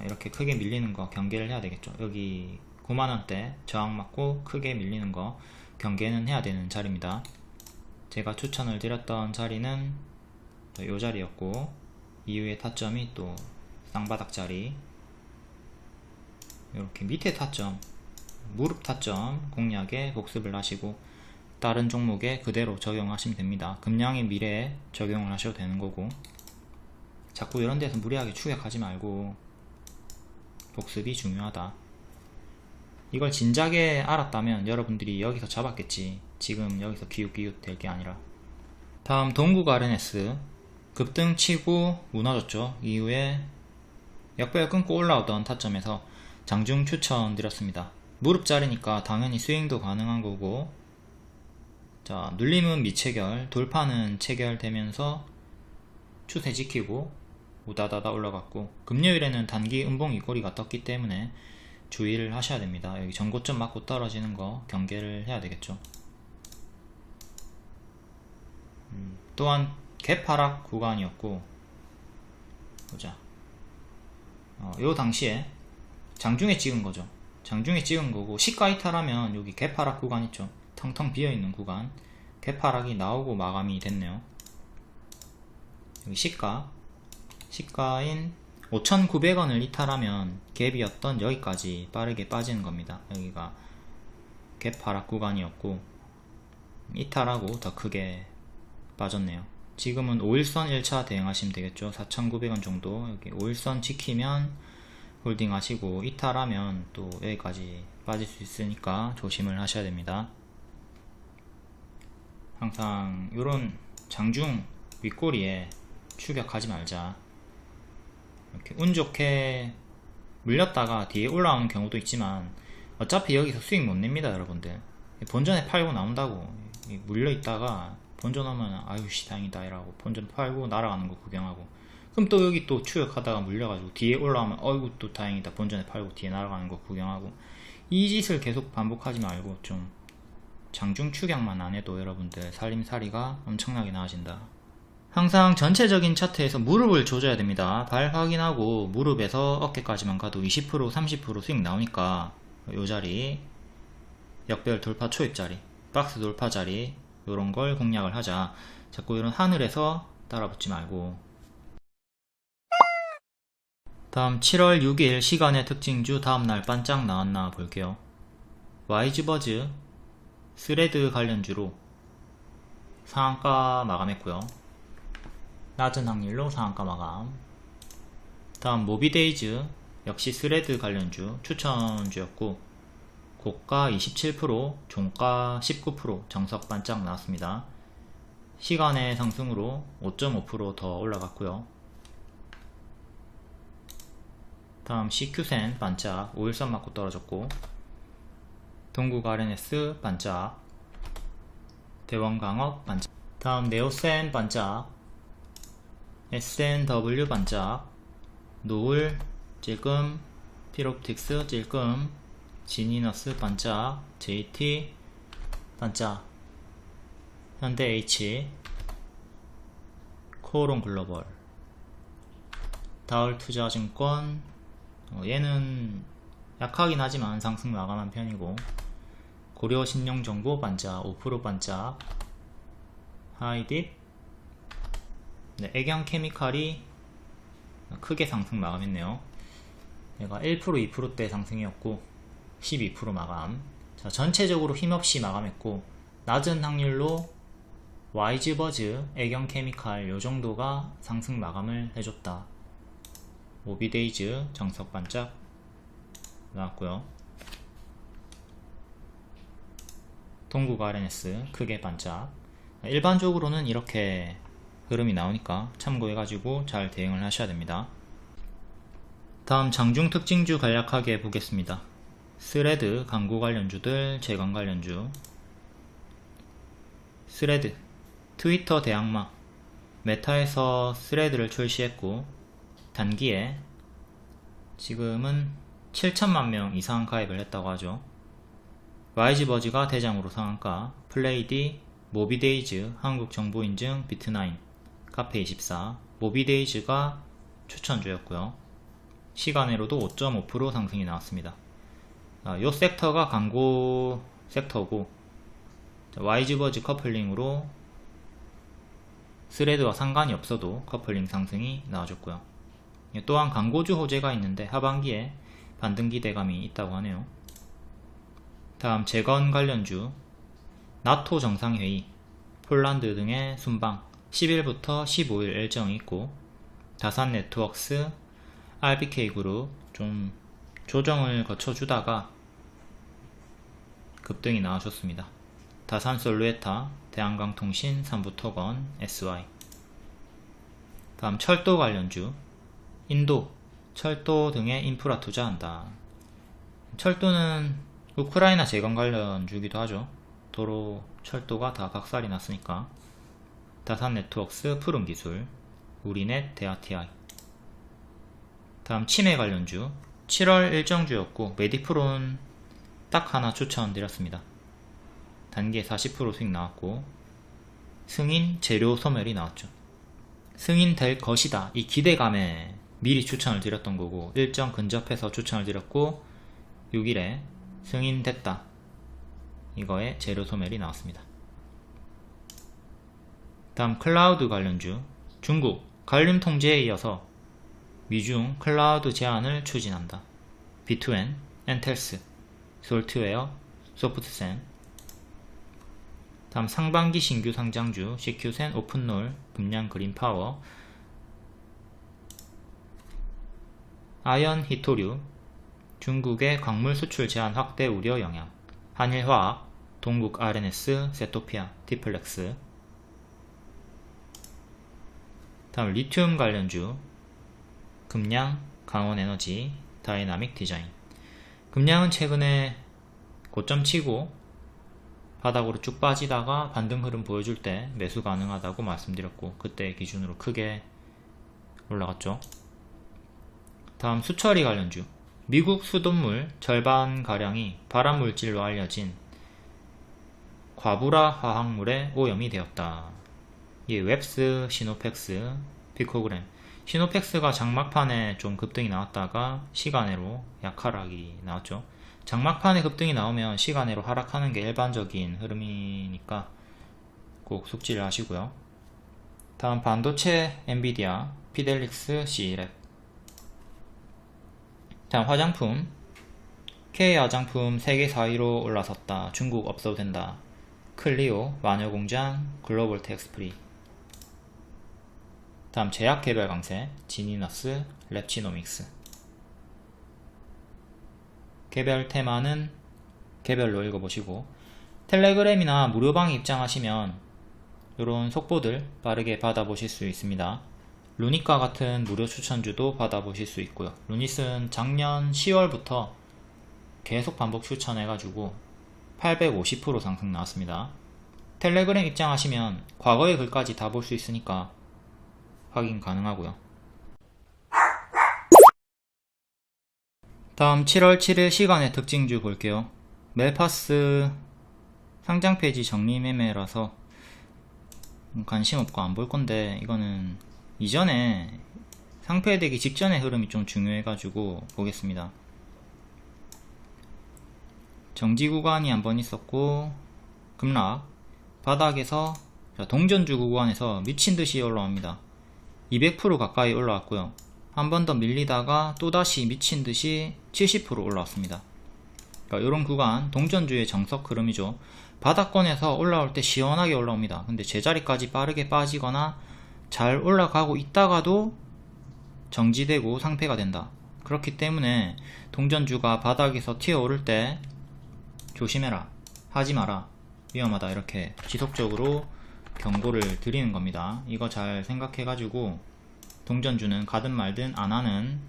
Speaker 1: 이렇게 크게 밀리는 거 경계를 해야 되겠죠. 여기 9만원대 저항 맞고 크게 밀리는 거 경계는 해야 되는 자리입니다. 제가 추천을 드렸던 자리는 이 자리였고, 이후에 타점이 또 쌍바닥 자리, 이렇게 밑에 타점, 무릎 타점 공략에 복습을 하시고 다른 종목에 그대로 적용하시면 됩니다. 금양의 미래에 적용을 하셔도 되는 거고, 자꾸 이런 데서 무리하게 추격하지 말고 복습이 중요하다. 이걸 진작에 알았다면 여러분들이 여기서 잡았겠지. 지금 여기서 기웃기웃 될 게 아니라. 다음 동국 RNS 급등 치고 무너졌죠. 이후에 역배열 끊고 올라오던 타점에서 장중 추천 드렸습니다. 무릎 자리니까 당연히 스윙도 가능한 거고, 자, 눌림은 미체결, 돌파는 체결되면서 추세 지키고 우다다다 올라갔고, 금요일에는 단기 음봉 윗꼬리가 떴기 때문에 주의를 하셔야 됩니다. 여기 전고점 맞고 떨어지는 거 경계를 해야 되겠죠. 또한 갭 하락 구간이었고, 보자. 요 당시에 장중에 찍은 거죠. 장중에 찍은 거고, 시가 이탈하면 여기 갭 하락 구간 있죠. 텅텅 비어있는 구간, 갭 하락이 나오고 마감이 됐네요. 여기 시가인 5,900원을 이탈하면 갭이었던 여기까지 빠르게 빠지는 겁니다. 여기가 갭 하락 구간이었고 이탈하고 더 크게 빠졌네요. 지금은 5일선 1차 대응하시면 되겠죠. 4,900원 정도. 여기 5일선 지키면 홀딩 하시고, 이탈하면 또 여기까지 빠질 수 있으니까 조심을 하셔야 됩니다. 항상 이런 장중 윗꼬리에 추격하지 말자. 이렇게 운 좋게 물렸다가 뒤에 올라오는 경우도 있지만 어차피 여기서 수익 못 냅니다. 여러분들 본전에 팔고 나온다고. 물려있다가 본전 오면 아유씨 다행이다 이라고 본전 팔고 날아가는 거 구경하고, 그럼 또 여기 또 추격하다가 물려가지고 뒤에 올라오면 어이구 또 다행이다 본전에 팔고 뒤에 날아가는 거 구경하고, 이 짓을 계속 반복하지 말고 좀 장중 축약만 안 해도 여러분들 살림살이가 엄청나게 나아진다. 항상 전체적인 차트에서 무릎을 조져야 됩니다. 발 확인하고 무릎에서 어깨까지만 가도 20% 30% 수익 나오니까 요 자리 역별 돌파 초입 자리, 박스 돌파 자리 요런 걸 공략을 하자. 자꾸 이런 하늘에서 따라붙지 말고. 다음 7월 6일 시간의 특징주 다음날 반짝 나왔나 볼게요. 와이즈버즈 스레드 관련주로 상한가 마감했고요. 낮은 확률로 상한가 마감. 다음 모비데이즈 역시 스레드 관련주 추천주였고 고가 27%, 종가 19% 정석 반짝 나왔습니다. 시간의 상승으로 5.5% 더 올라갔고요. 다음 CQ센 반짝 5일선 맞고 떨어졌고 동국 RNS 반짝 대원강업 반짝. 다음 네오센 반짝 SNW 반짝 노을 찔끔 필옵틱스 찔끔 지니너스 반짝 JT 반짝 현대H 코오롱 글로벌 다울투자증권 얘는 약하긴 하지만 상승 마감한 편이고 고려신용정보 반짝 5% 반짝 하이딥 네, 애경케미칼이 크게 상승 마감했네요. 얘가 1% 2%대 상승이었고 12% 마감. 자, 전체적으로 힘없이 마감했고 낮은 확률로 와이즈버즈 애경케미칼 요정도가 상승 마감을 해줬다. 모비데이즈 정석 반짝 나왔고요. 동국 RNS 크게 반짝. 일반적으로는 이렇게 흐름이 나오니까 참고해가지고 잘 대응을 하셔야 됩니다. 다음 장중 특징주 간략하게 보겠습니다. 스레드 광고 관련주들 재건 관련주. 스레드 트위터 대항마 메타에서 스레드를 출시했고 단기에 지금은 7천만명 이상 가입을 했다고 하죠. 와이즈버즈가 대장으로 상한가, 플레이디, 모비데이즈, 한국정보인증, 비트나인, 카페24, 모비데이즈가 추천주였고요. 시간으로도 5.5% 상승이 나왔습니다. 이 섹터가 광고 섹터고 와이즈버즈 커플링으로 스레드와 상관이 없어도 커플링 상승이 나와줬고요. 또한 광고주 호재가 있는데 하반기에 반등 기대감이 있다고 하네요. 다음 재건 관련주 나토 정상회의, 폴란드 등의 순방 10일부터 15일 일정이 있고 다산네트웍스, RBK그룹 좀 조정을 거쳐주다가 급등이 나와줬습니다. 다산솔루에타, 대한강통신, 삼부토건, SY. 다음 철도 관련주 인도, 철도 등에 인프라 투자한다. 철도는 우크라이나 재건 관련주기도 하죠. 도로, 철도가 다 박살이 났으니까. 다산네트웍스, 푸른기술, 우리넷, 대아TI. 다음 치매 관련주 7월 일정주였고 메디프론 딱 하나 추천드렸습니다. 단기에 40% 수익 나왔고 승인 재료 소멸이 나왔죠. 승인될 것이다 이 기대감에 미리 추천을 드렸던 거고 일정 근접해서 추천을 드렸고 6일에 승인됐다 이거에 재료 소멸이 나왔습니다. 다음 클라우드 관련주 중국 관림 통제에 이어서 미중 클라우드 제한을 추진한다. B2N, 엔텔스, 솔트웨어, 소프트센. 다음 상반기 신규 상장주 CQ센, 오픈롤, 금양 그린파워, 아연 히토류, 중국의 광물 수출 제한 확대 우려 영향, 한일화학, 동국 RNS, 세토피아, 디플렉스. 다음 리튬 관련주 금양, 강원에너지, 다이나믹 디자인. 금양은 최근에 고점 치고 바닥으로 쭉 빠지다가 반등 흐름 보여줄 때 매수 가능하다고 말씀드렸고 그때 기준으로 크게 올라갔죠. 다음 수처리 관련주 미국 수돗물 절반가량이 발암물질로 알려진 과부라 화학물에 오염이 되었다. 이 웹스, 시노펙스, 피코그램. 시노펙스가 장막판에 좀 급등이 나왔다가 시간으로 약하락이 나왔죠. 장막판에 급등이 나오면 시간으로 하락하는 게 일반적인 흐름이니까 꼭 숙지를 하시고요. 다음 반도체 엔비디아, 피델릭스, C랩. 다음 화장품, K 화장품 세계 4위로 올라섰다. 중국 없어도 된다. 클리오, 마녀공장, 글로벌 텍스프리. 다음 제약 개별 강세, 지니너스, 랩치노믹스. 개별 테마는 개별로 읽어보시고, 텔레그램이나 무료방에 입장하시면 이런 속보들 빠르게 받아보실 수 있습니다. 루닛과 같은 무료 추천주도 받아보실 수 있고요. 루닛은 작년 10월부터 계속 반복 추천해가지고 850% 상승 나왔습니다. 텔레그램 입장하시면 과거의 글까지 다 볼 수 있으니까 확인 가능하고요. 다음 7월 7일 시간의 특징주 볼게요. 멜파스 상장 페이지 정리 매매라서 관심 없고 안 볼 건데, 이거는 이전에 상폐되기 직전의 흐름이 좀 중요해가지고 보겠습니다. 정지 구간이 한번 있었고 급락, 바닥에서 동전주 구간에서 미친듯이 올라옵니다. 200% 가까이 올라왔고요. 한 번 더 밀리다가 또다시 미친듯이 70% 올라왔습니다. 그러니까 이런 구간 동전주의 정석 흐름이죠. 바닥권에서 올라올 때 시원하게 올라옵니다. 근데 제자리까지 빠르게 빠지거나 잘 올라가고 있다가도 정지되고 상폐가 된다. 그렇기 때문에 동전주가 바닥에서 튀어오를 때 조심해라, 하지 마라, 위험하다, 이렇게 지속적으로 경고를 드리는 겁니다. 이거 잘 생각해 가지고 동전주는 가든 말든 안 하는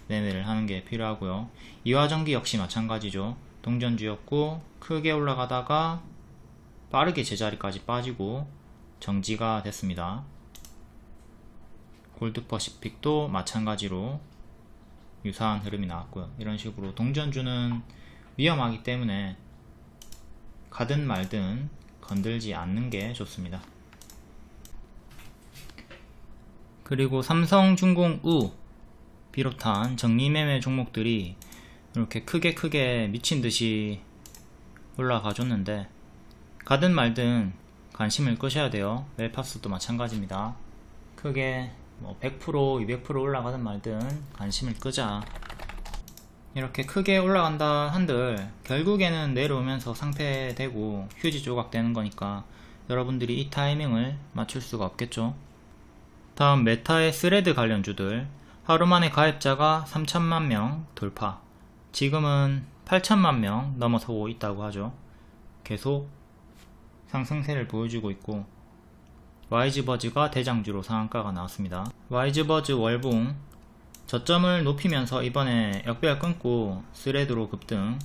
Speaker 1: 매매를 하는 게 필요하고요. 이화전기 역시 마찬가지죠. 동전주였고 크게 올라가다가 빠르게 제자리까지 빠지고 정지가 됐습니다. 골드퍼시픽도 마찬가지로 유사한 흐름이 나왔고요. 이런 식으로 동전주는 위험하기 때문에 가든 말든 건들지 않는 게 좋습니다. 그리고 삼성중공 우 비롯한 정리매매 종목들이 이렇게 크게 미친듯이 올라가 줬는데 가든 말든 관심을 끄셔야 돼요. 멜파스도 마찬가지입니다. 크게 100% 200% 올라가든 말든 관심을 끄자. 이렇게 크게 올라간다 한들 결국에는 내려오면서 상폐되고 휴지 조각 되는 거니까 여러분들이 이 타이밍을 맞출 수가 없겠죠. 다음 메타의 스레드 관련주들, 하루만에 가입자가 3천만명 돌파, 지금은 8천만명 넘어서고 있다고 하죠. 계속 상승세를 보여주고 있고, 와이즈버즈가 대장주로 상한가가 나왔습니다. 와이즈버즈 월봉 저점을 높이면서 이번에 역배열 끊고 스레드로 급등,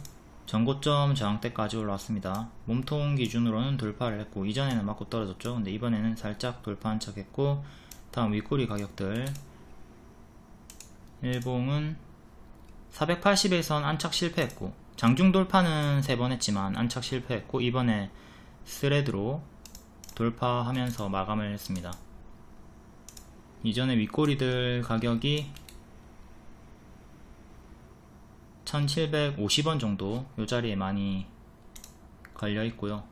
Speaker 1: 전고점 저항대까지 올라왔습니다. 몸통 기준으로는 돌파를 했고, 이전에는 맞고 떨어졌죠. 근데 이번에는 살짝 돌파한 척 했고, 다음 윗꼬리 가격들, 일봉은 480일선 안착 실패했고, 장중 돌파는 3번 했지만 안착 실패했고, 이번에 스레드로 돌파하면서 마감을 했습니다. 이전에 윗꼬리들 가격이 1750원 정도 요 자리에 많이 걸려 있고요.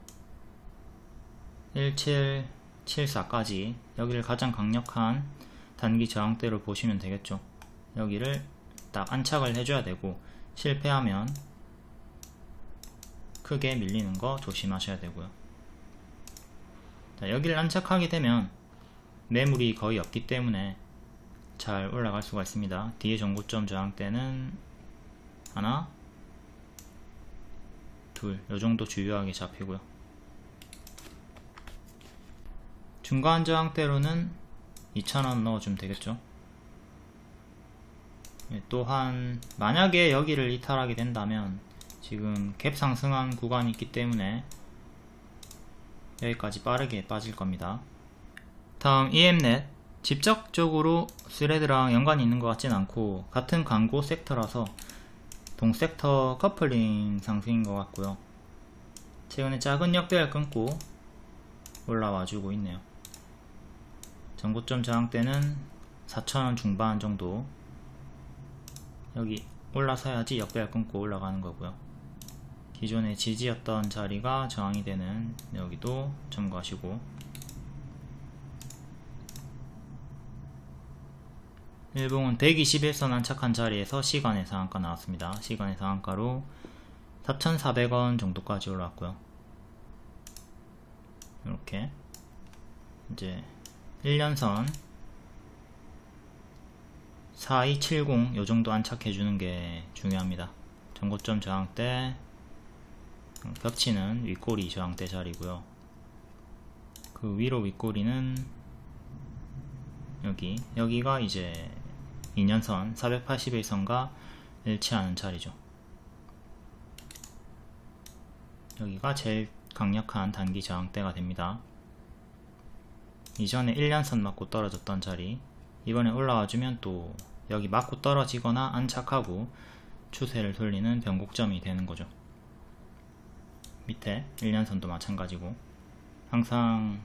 Speaker 1: 1774까지 여기를 가장 강력한 단기 저항대로 보시면 되겠죠. 여기를 딱 안착을 해줘야 되고, 실패하면 크게 밀리는 거 조심하셔야 되고요. 자, 여기를 안착하게 되면 매물이 거의 없기 때문에 잘 올라갈 수가 있습니다. 뒤에 전고점 저항대는 하나, 둘, 요정도 주요하게 잡히고요. 중간 저항대로는 2,000원 넣어주면 되겠죠. 또한 만약에 여기를 이탈하게 된다면 지금 갭 상승한 구간이 있기 때문에 여기까지 빠르게 빠질 겁니다. 다음 EMnet, 직접적으로 스레드랑 연관이 있는 것 같진 않고 같은 광고 섹터라서 동섹터 커플링 상승인 것 같고요. 최근에 작은 역배열 끊고 올라와 주고 있네요. 전고점 저항대는 4,000원 중반 정도. 여기 올라서야지 역배열 끊고 올라가는 거고요. 기존의 지지였던 자리가 저항이 되는 여기도 참고하시고, 일봉은 121선 안착한 자리에서 시간의 상한가 나왔습니다. 시간의 상한가로 4,400원 정도까지 올라왔고요. 이렇게 이제 1년선 4270 요정도 안착해주는 게 중요합니다. 전고점 저항대 겹치는 윗꼬리 저항대 자리고요. 그 위로 윗꼬리는 여기가 이제 2년선 481선과 일치하는 자리죠. 여기가 제일 강력한 단기 저항대가 됩니다. 이전에 1년선 맞고 떨어졌던 자리, 이번에 올라와주면 또 여기 맞고 떨어지거나 안착하고 추세를 돌리는 변곡점이 되는 거죠. 밑에 1년선도 마찬가지고, 항상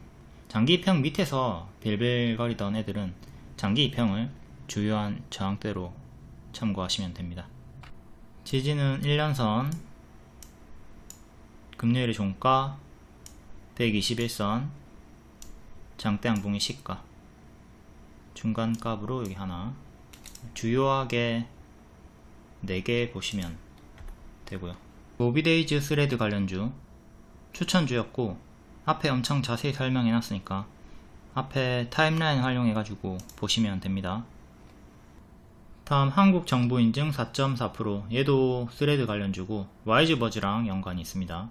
Speaker 1: 장기 이평 밑에서 빌빌거리던 애들은 장기 이평을 주요한 저항대로 참고하시면 됩니다. 지지는 1년선 금요일의 종가 121선 장대 양봉의 시가 중간값으로 여기 하나, 주요하게 4개 보시면 되고요. 모비데이즈 스레드 관련주 추천주였고, 앞에 엄청 자세히 설명해 놨으니까 앞에 타임라인 활용해 가지고 보시면 됩니다. 다음 한국정보인증 4.4%, 얘도 스레드 관련주고 와이즈버즈랑 연관이 있습니다.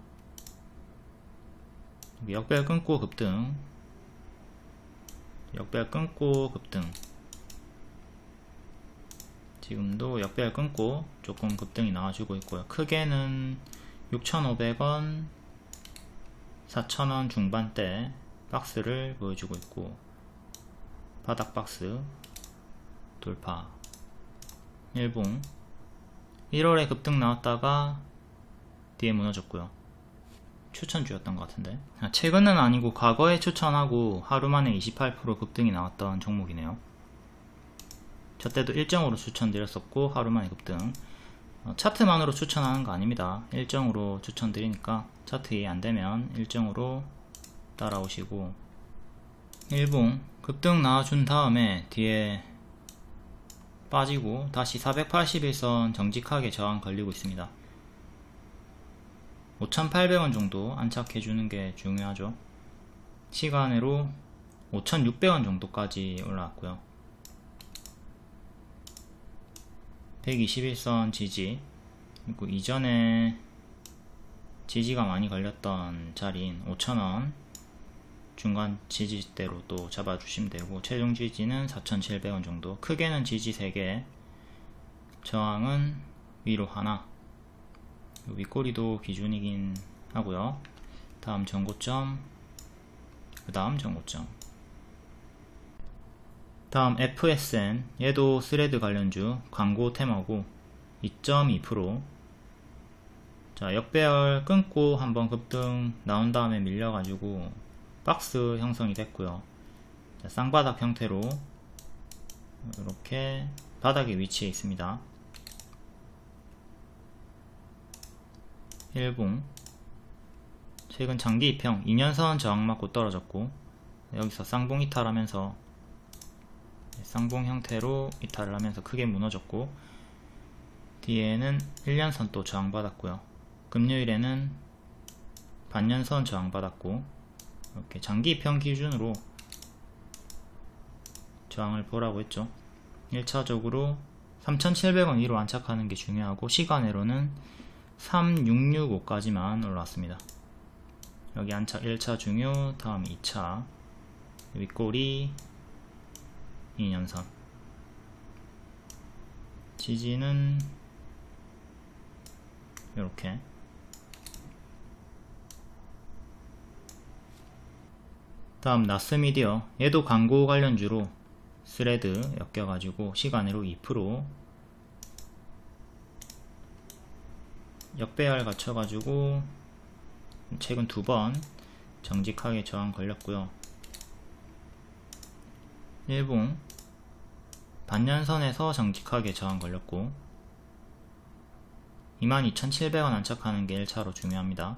Speaker 1: 역배열 끊고 급등, 역배열 끊고 급등, 지금도 역배열 끊고 조금 급등이 나와주고 있고요. 크게는 6,500원 4,000원 중반대 박스를 보여주고 있고, 바닥 박스 돌파. 일봉 1월에 급등 나왔다가 뒤에 무너졌고요. 추천주였던 것 같은데, 최근은 아니고 과거에 추천하고 하루만에 28% 급등이 나왔던 종목이네요. 저 때도 일정으로 추천드렸었고 하루만에 급등. 차트만으로 추천하는 거 아닙니다. 일정으로 추천드리니까 차트 이해 안되면 일정으로 따라오시고, 일봉 급등 나와준 다음에 뒤에 빠지고 다시 481선 정직하게 저항 걸리고 있습니다. 5,800원 정도 안착해주는 게 중요하죠. 시간으로 5,600원 정도까지 올라왔고요. 121선 지지, 그리고 이전에 지지가 많이 걸렸던 자리인 5,000원 중간 지지대로 또 잡아주시면 되고, 최종 지지는 4,700원 정도. 크게는 지지 3개, 저항은 위로 하나, 윗꼬리도 기준이긴 하고요. 다음 전고점, 그 다음 전고점. 다음 FSN, 얘도 스레드 관련주 광고 테마고 2.2%. 자, 역배열 끊고 한번 급등 나온 다음에 밀려가지고 박스 형성이 됐고요. 자, 쌍바닥 형태로 이렇게 바닥에 위치해 있습니다. 일봉 최근 장기 이평 2년선 저항 맞고 떨어졌고, 여기서 쌍봉 이탈하면서 쌍봉 형태로 이탈을 하면서 크게 무너졌고, 뒤에는 1년선 또 저항 받았고요. 금요일에는 반년선 저항 받았고, 이렇게 장기 이평 기준으로 저항을 보라고 했죠. 1차적으로 3,700원 위로 안착하는 게 중요하고, 시간으로는 3665까지만 올라왔습니다. 여기 안착 1차 중요, 다음 2차 윗꼬리 2년선, 지지는 이렇게. 다음 나스미디어, 얘도 광고 관련주로 스레드 엮여가지고 시간으로 2%, 역배열 갖춰가지고 최근 2번 정직하게 저항 걸렸고요. 일봉 반년선에서 정직하게 저항 걸렸고 22,700원 안착하는 게 1차로 중요합니다.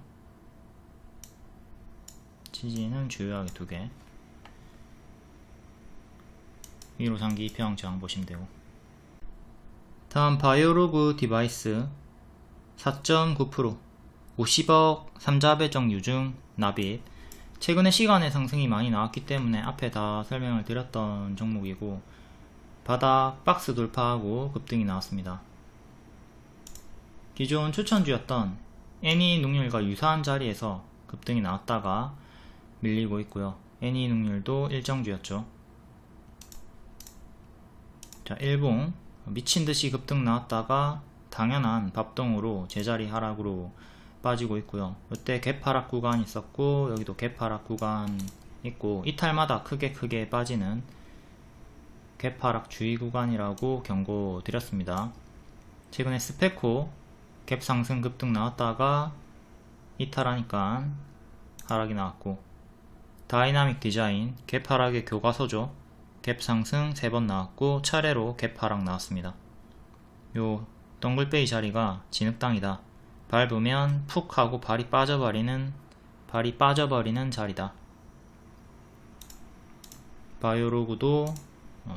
Speaker 1: 지지는 주요하게 2개. 위로 장기 2평 저항 보시면 되고, 다음 바이오로그 디바이스 4.9% 50억 3자 배정 유증 납입. 최근에 시간의 상승이 많이 나왔기 때문에 앞에 다 설명을 드렸던 종목이고, 바닥 박스 돌파하고 급등이 나왔습니다. 기존 추천주였던 애니눅률과 유사한 자리에서 급등이 나왔다가 밀리고 있고요. 애니눅률도 일정주였죠. 자, 일봉 미친듯이 급등 나왔다가 당연한 밥동으로 제자리 하락으로 빠지고 있고요. 이때 갭하락 구간 있었고, 여기도 갭하락 구간 있고, 이탈마다 크게 빠지는 갭하락 주의 구간이라고 경고 드렸습니다. 최근에 스페코 갭 상승 급등 나왔다가 이탈하니까 하락이 나왔고, 다이나믹 디자인 갭 하락의 교과서죠. 갭 상승 3번 나왔고 차례로 갭 하락 나왔습니다. 요 덩글베이 자리가 진흙땅이다. 밟으면 푹 하고 발이 빠져버리는 자리다. 바이오로그도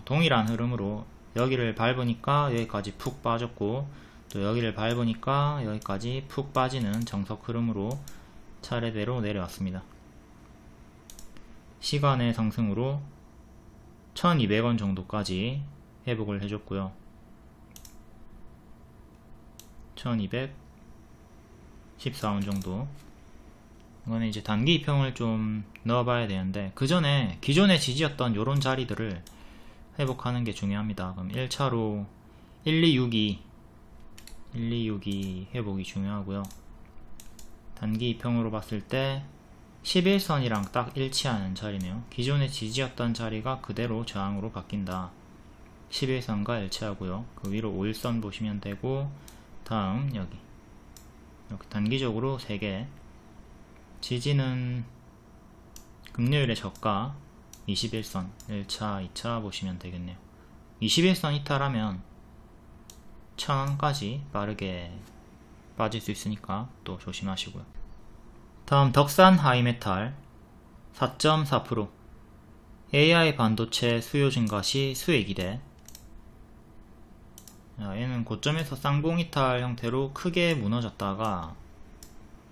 Speaker 1: 동일한 흐름으로 여기를 밟으니까 여기까지 푹 빠졌고, 또 여기를 밟으니까 여기까지 푹 빠지는 정석 흐름으로 차례대로 내려왔습니다. 시간의 상승으로 1200원 정도까지 회복을 해줬고요. 1214원 정도. 이거는 이제 단기 이평을 좀 넣어봐야 되는데, 그 전에 기존의 지지였던 요런 자리들을 회복하는 게 중요합니다. 그럼 1차로 1262 회복이 중요하고요. 단기 이평으로 봤을 때 11선이랑 딱 일치하는 자리네요. 기존의 지지였던 자리가 그대로 저항으로 바뀐다. 11선과 일치하고요. 그 위로 5일선 보시면 되고, 다음 여기 이렇게 단기적으로 3개. 지지는 금요일의 저가 21선 1차 2차 보시면 되겠네요. 21선 이탈하면 1000원까지 빠르게 빠질 수 있으니까 또 조심하시고요. 다음 덕산 하이메탈 4.4% AI 반도체 수요 증가 시 수혜 기대. 얘는 고점에서 쌍봉 이탈 형태로 크게 무너졌다가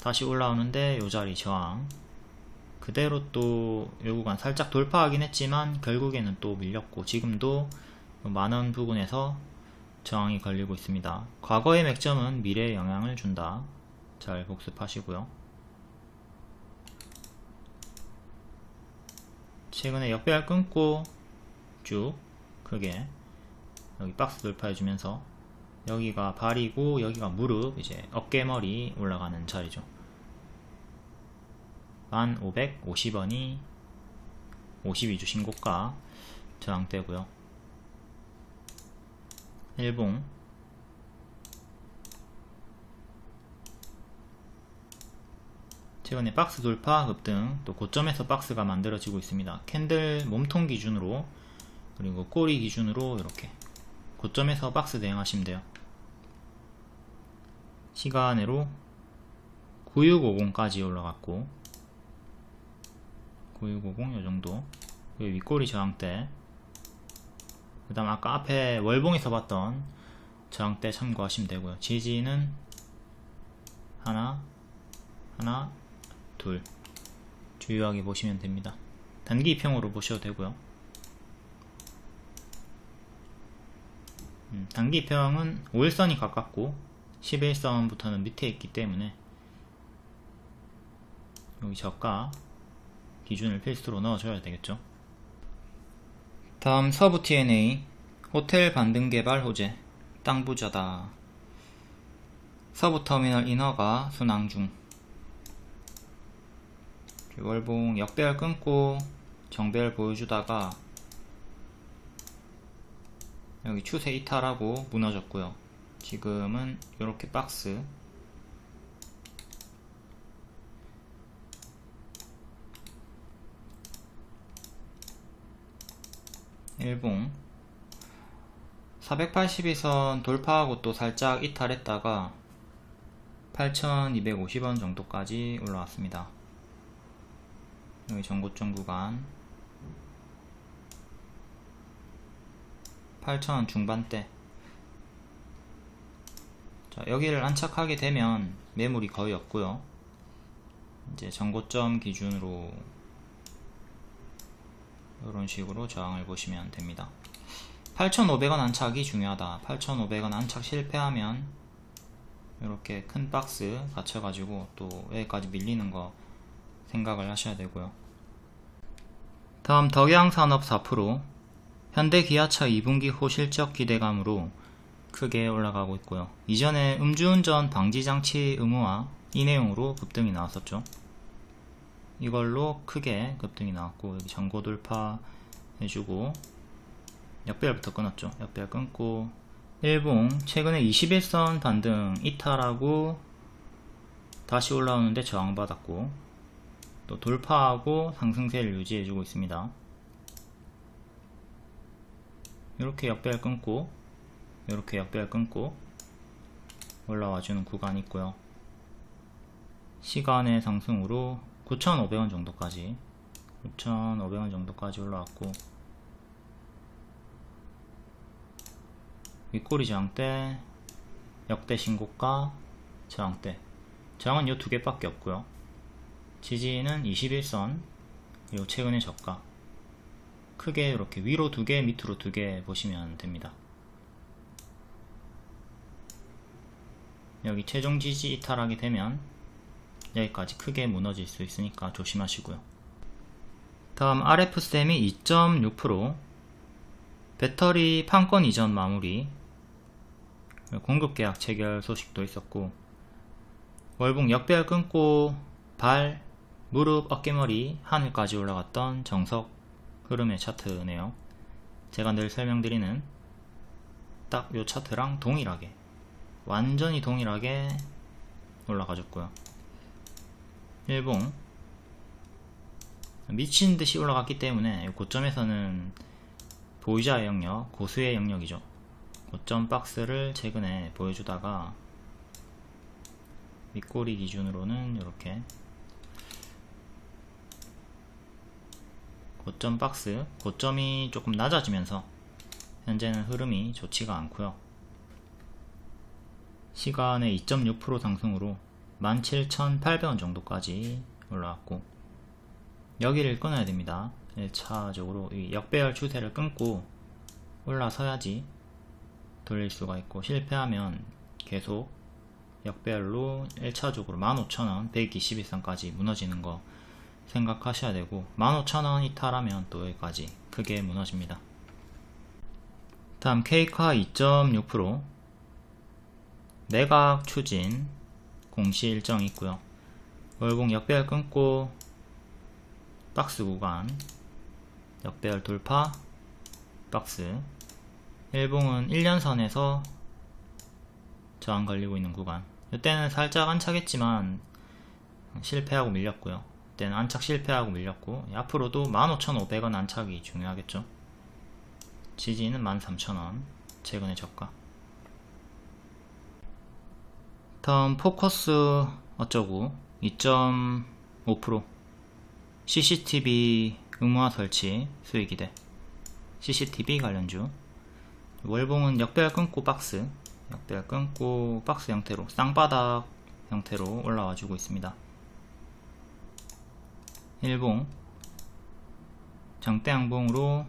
Speaker 1: 다시 올라오는데 요 자리 저항 그대로 또 요 구간 살짝 돌파하긴 했지만 결국에는 또 밀렸고, 지금도 만원 부근에서 저항이 걸리고 있습니다. 과거의 맥점은 미래에 영향을 준다. 잘 복습하시고요. 최근에 역배열 끊고 쭉 크게 여기 박스 돌파해주면서, 여기가 발이고 여기가 무릎, 이제 어깨머리 올라가는 자리죠. 1550원이 52주 신고가 저항대고요. 일봉 최근에 박스 돌파 급등, 또 고점에서 박스가 만들어지고 있습니다. 캔들 몸통 기준으로, 그리고 꼬리 기준으로 이렇게 고점에서 박스 대응하시면 돼요. 시간으로 9650까지 올라갔고, 9650 요정도. 윗꼬리 저항대, 그 다음 아까 앞에 월봉에서 봤던 저항대 참고하시면 되고요. 지지는 하나 둘 주요하게 보시면 됩니다. 단기 이평으로 보셔도 되고요. 단기 이평은 5일선이 가깝고 11선부터는 밑에 있기 때문에 여기 저가 기준을 필수로 넣어줘야 되겠죠. 다음 서부 TNA 호텔 반등개발 호재 땅부자다. 서부터미널 인허가 순항 중. 월봉 역배열 끊고 정배열 보여주다가 여기 추세 이탈하고 무너졌고요. 지금은 이렇게 박스 일봉 482선 돌파하고 또 살짝 이탈했다가 8,250원 정도까지 올라왔습니다. 여기 전고점 구간 8,000원 중반대. 자, 여기를 안착하게 되면 매물이 거의 없고요. 이제 전고점 기준으로 이런 식으로 저항을 보시면 됩니다. 8,500원 안착이 중요하다. 8,500원 안착 실패하면 이렇게 큰 박스 갇혀가지고 또 여기까지 밀리는 거 생각을 하셔야 되고요. 다음 덕양산업 4%, 현대기아차 2분기 호실적 기대감으로 크게 올라가고 있고요. 이전에 음주운전 방지장치 의무화 이 내용으로 급등이 나왔었죠. 이걸로 크게 급등이 나왔고, 여기 전고 돌파 해주고 역배열부터 끊었죠. 역배열 끊고, 일봉 최근에 21선 반등 이탈하고 다시 올라오는데 저항받았고, 또 돌파하고 상승세를 유지해주고 있습니다. 이렇게 역배열 끊고, 이렇게 역배열 끊고 올라와주는 구간이 있고요. 시간의 상승으로 9,500원 정도까지 9,500원 정도까지 올라왔고, 윗꼬리 저항대, 역대 신고가, 저항대. 저항은 이 두 개밖에 없고요. 지지는 21선, 그리고 최근의 저가. 크게 이렇게 위로 두 개, 밑으로 두 개 보시면 됩니다. 여기 최종 지지 이탈하게 되면 여기까지 크게 무너질 수 있으니까 조심하시고요. 다음 RF쌤이 2.6%, 배터리 판권 이전 마무리, 공급 계약 체결 소식도 있었고, 월봉 역배열 끊고 발, 무릎, 어깨머리, 하늘까지 올라갔던 정석 흐름의 차트네요. 제가 늘 설명드리는 딱 요 차트랑 동일하게, 완전히 동일하게 올라가줬고요. 일봉 미친듯이 올라갔기 때문에 고점에서는 보유자의 영역, 고수의 영역이죠. 고점 박스를 최근에 보여주다가 윗꼬리 기준으로는 이렇게 고점 박스, 고점이 조금 낮아지면서 현재는 흐름이 좋지가 않고요. 시간의 2.6% 상승으로 17,800원 정도까지 올라왔고, 여기를 끊어야 됩니다. 1차적으로 이 역배열 추세를 끊고 올라서야지 돌릴 수가 있고, 실패하면 계속 역배열로 1차적으로 15,000원 121선까지 무너지는 거 생각하셔야 되고, 15,000원 이탈하면 또 여기까지 크게 무너집니다. 다음 케이카 2.6%, 매각 추진 공시 일정이 있고요. 월봉 역배열 끊고 박스 구간, 역배열 돌파, 박스. 일봉은 1년선에서 저항 걸리고 있는 구간. 이때는 살짝 안착했지만 실패하고 밀렸고요. 이때는 안착 실패하고 밀렸고, 앞으로도 15,500원 안착이 중요하겠죠. 지지는 13,000원, 최근의 저가. 다음 포커스 어쩌고 2.5%, CCTV 의무화 설치 수익기대, CCTV 관련주. 월봉은 역배열 끊고 박스, 역배열 끊고 박스 형태로, 쌍바닥 형태로 올라와주고 있습니다. 일봉 장대양봉으로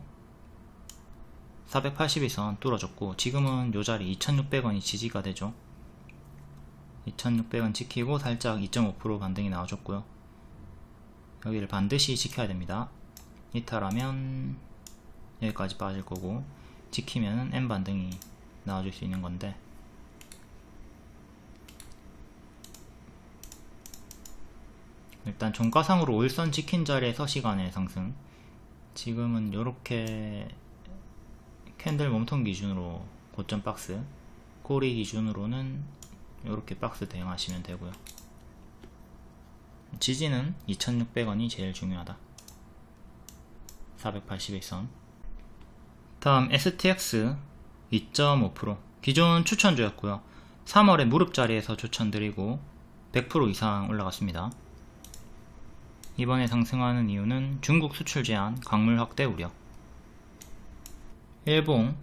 Speaker 1: 482선 뚫어줬고, 지금은 요 자리 2,600원이 지지가 되죠. 2,600원 지키고 살짝 2.5% 반등이 나와줬고요. 여기를 반드시 지켜야 됩니다. 이탈하면 여기까지 빠질 거고, 지키면 M 반등이 나와줄 수 있는 건데, 일단 종가상으로 5일선 지킨 자리에서 시간의 상승. 지금은 요렇게 캔들 몸통 기준으로 고점 박스, 꼬리 기준으로는 요렇게 박스 대응하시면 되고요. 지지는 2,600원이 제일 중요하다. 481선. 다음 STX 2.5%, 기존 추천주였고요. 3월에 무릎 자리에서 추천드리고 100% 이상 올라갔습니다. 이번에 상승하는 이유는 중국 수출 제한, 광물 확대 우려. 일봉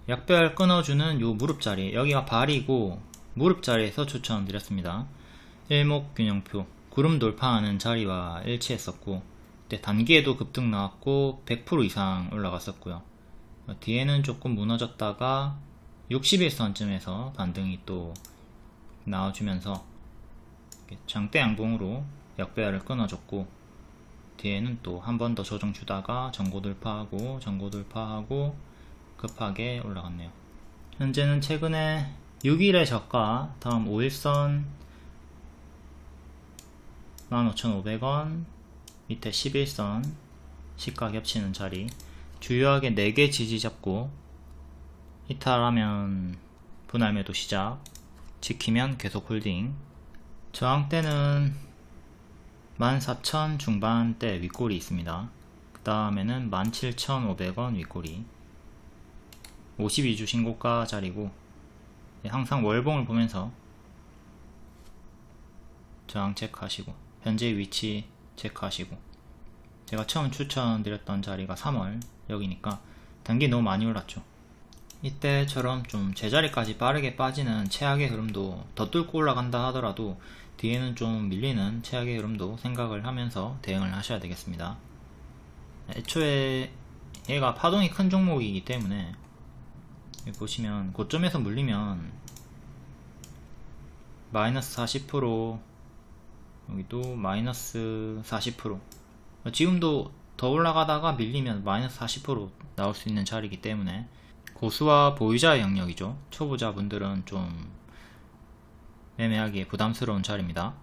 Speaker 1: 약별 끊어주는 요 무릎 자리, 여기가 발이고 무릎 자리에서 추천드렸습니다. 일목균형표 구름 돌파하는 자리와 일치했었고, 그때 단기에도 급등 나왔고 100% 이상 올라갔었고요. 뒤에는 조금 무너졌다가 61선쯤에서 반등이 또 나와주면서 장대 양봉으로 약배열을 끊어줬고, 뒤에는 또 한 번 더 조정 주다가 전고 돌파하고 급하게 올라갔네요. 현재는 최근에 6일의 저가, 다음 5일선 15,500원, 밑에 11선 시가 겹치는 자리, 주요하게 4개 지지 잡고 이탈하면 분할 매도 시작, 지키면 계속 홀딩. 저항대는 14,000 중반대 윗골이 있습니다. 그 다음에는 17,500원 윗골이 52주 신고가 자리고, 항상 월봉을 보면서 저항 체크하시고 현재 위치 체크하시고, 제가 처음 추천드렸던 자리가 3월 여기니까 단기 너무 많이 올랐죠. 이때처럼 좀 제자리까지 빠르게 빠지는 최악의 흐름도 더 뚫고 올라간다 하더라도 뒤에는 좀 밀리는 최악의 흐름도 생각을 하면서 대응을 하셔야 되겠습니다. 애초에 얘가 파동이 큰 종목이기 때문에 여기 보시면 고점에서 물리면 마이너스 40%, 여기도 마이너스 40%, 지금도 더 올라가다가 밀리면 마이너스 40% 나올 수 있는 자리이기 때문에 고수와 보유자의 영역이죠. 초보자분들은 좀 매매하기에 부담스러운 자리입니다.